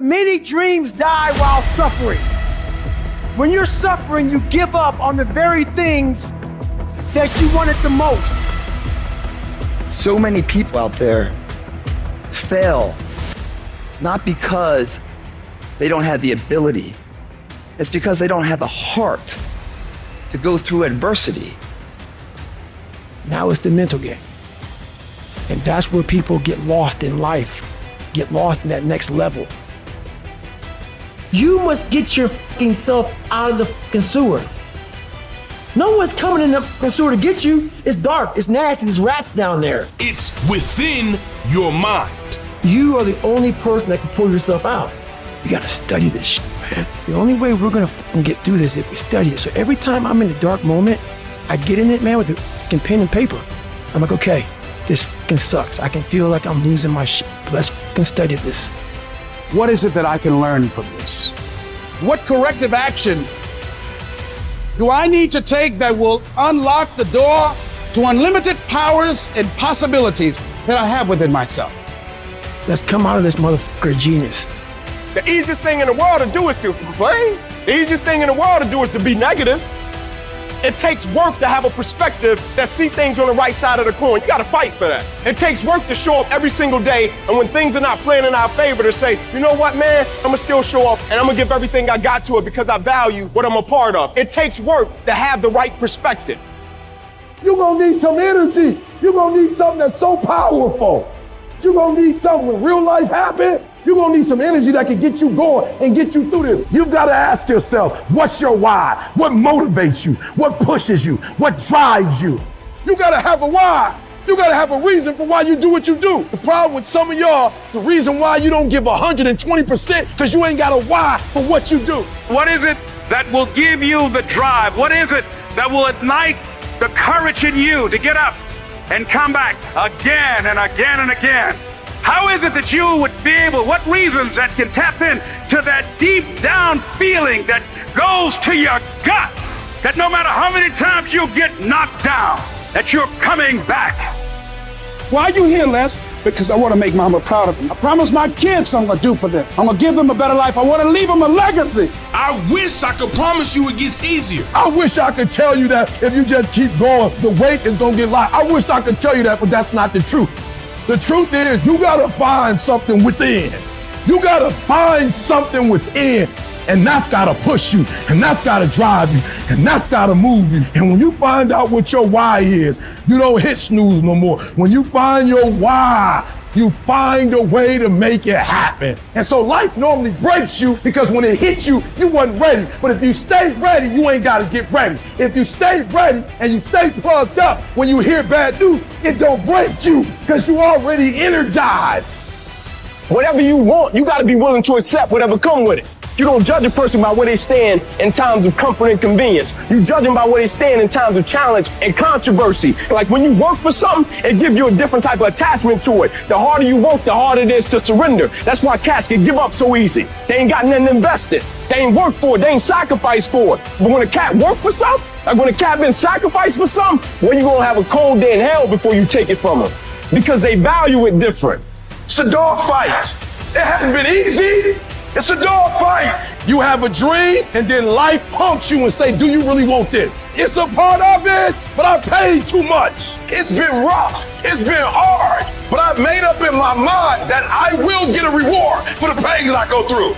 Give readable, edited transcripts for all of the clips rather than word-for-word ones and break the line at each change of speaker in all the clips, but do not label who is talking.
Many dreams die while suffering. When you're suffering, you give up on the very things that you wanted the most.
So many people out there fail, not because they don't have the ability. It's because they don't have the heart to go through adversity.
Now it's the mental game. And that's where people get lost in life, get lost in that next level. You must get your fucking self out of the fucking sewer. No one's coming in the fucking sewer to get you. It's dark, it's nasty, there's rats down there.
It's within your mind.
You are the only person that can pull yourself out. You gotta study this shit, man. The only way we're gonna fucking get through this is if we study it. So every time I'm in a dark moment, I get in it, man, with a fucking pen and paper. I'm like, okay, this fucking sucks. I can feel like I'm losing my shit, but let's fucking study this.
What is it that I can learn from this? What corrective action do I need to take that will unlock the door to unlimited powers and possibilities that I have within myself?
Let's come out of this motherfucker genius.
The easiest thing in the world to do is to complain. The easiest thing in the world to do is to be negative. It takes work to have a perspective that see things on the right side of the coin. You gotta fight for that. It takes work to show up every single day, and when things are not playing in our favor, to say, you know what, man, I'm gonna still show up, and I'm gonna give everything I got to it because I value what I'm a part of. It takes work to have the right perspective.
You're gonna need some energy. You're gonna need something that's so powerful. You're gonna need something when real life happens. You're gonna need some energy that can get you going and get you through this. You've gotta ask yourself, what's your why? What motivates you? What pushes you? What drives you?
You gotta have a why. You gotta have a reason for why you do what you do. The problem with some of y'all, the reason why you don't give 120% because you ain't got a why for what you do.
What is it that will give you the drive? What is it that will ignite the courage in you to get up and come back again and again and again? How is it that you would be able, what reasons that can tap in to that deep down feeling that goes to your gut, that no matter how many times you get knocked down, that you're coming back?
Why are you here, Les? Because I want to make Mama proud of me. I promise my kids I'm going to do for them. I'm going to give them a better life. I want to leave them a legacy.
I wish I could promise you it gets easier.
I wish I could tell you that if you just keep going, the weight is gonna get light. I wish I could tell you that, but that's not the truth. The truth is, you gotta find something within. You gotta find something within, and that's gotta push you, and that's gotta drive you, and that's gotta move you. And when you find out what your why is, you don't hit snooze no more. When you find your why, you find a way to make it happen. And so life normally breaks you because when it hits you, you wasn't ready. But if you stay ready, you ain't gotta get ready. If you stay ready and you stay plugged up, when you hear bad news, it don't break you because you already energized.
Whatever you want, you gotta be willing to accept whatever come with it. You don't judge a person by where they stand in times of comfort and convenience. You judge them by where they stand in times of challenge and controversy. Like when you work for something, it gives you a different type of attachment to it. The harder you work, the harder it is to surrender. That's why cats can give up so easy. They ain't got nothing invested. They ain't worked for it. They ain't sacrificed for it. But when a cat work for something, like when a cat been sacrificed for something, well, you gonna have a cold day in hell before you take it from them. Because they value it different.
It's a dog fight. It hasn't been easy. It's a dog fight. You have a dream, and then life punks you and say, do you really want this? It's a part of it, but I paid too much. It's been rough. It's been hard. But I've made up in my mind that I will get a reward for the pain that I go through.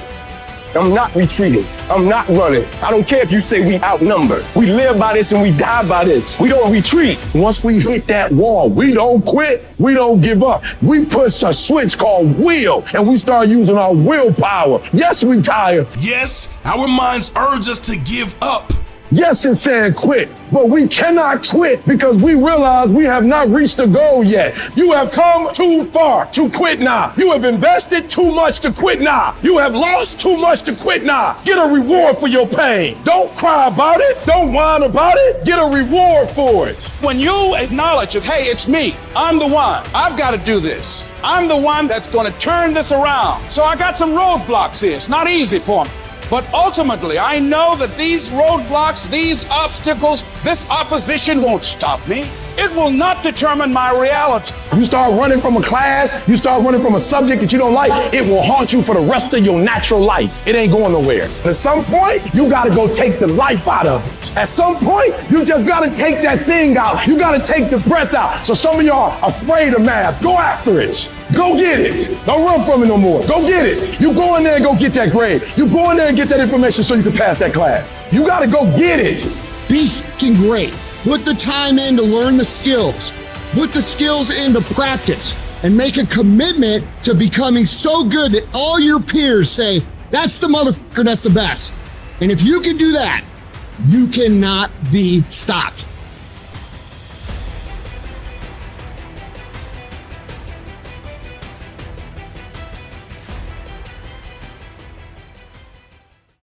I'm not retreating. I'm not running. I don't care if you say we outnumbered. We live by this and we die by this. We don't retreat. Once we hit that wall, we don't quit. We don't give up. We push a switch called will, and we start using our willpower. Yes, we tired.
Yes, our minds urge us to give up.
Yes, it's saying quit, but we cannot quit because we realize we have not reached the goal yet. You have come too far to quit now. You have invested too much to quit now. You have lost too much to quit now. Get a reward for your pain. Don't cry about it. Don't whine about it. Get a reward for it.
When you acknowledge that, hey, it's me, I'm the one, I've got to do this. I'm the one that's going to turn this around. So I got some roadblocks here. It's not easy for me. But ultimately, I know that these roadblocks, these obstacles, this opposition won't stop me. It will not determine my reality.
You start running from a class, you start running from a subject that you don't like, it will haunt you for the rest of your natural life. It ain't going nowhere. At some point, you gotta go take the life out of it. At some point, you just gotta take that thing out. You gotta take the breath out. So some of y'all are afraid of math. Go after it. Go get it. Don't run from it no more. Go get it. You go in there and go get that grade. You go in there and get that information so you can pass that class. You gotta go get it.
Be f***ing great. Put the time in to learn the skills. Put the skills into practice and make a commitment to becoming so good that all your peers say, that's the motherfucker that's the best. And if you can do that, you cannot be stopped.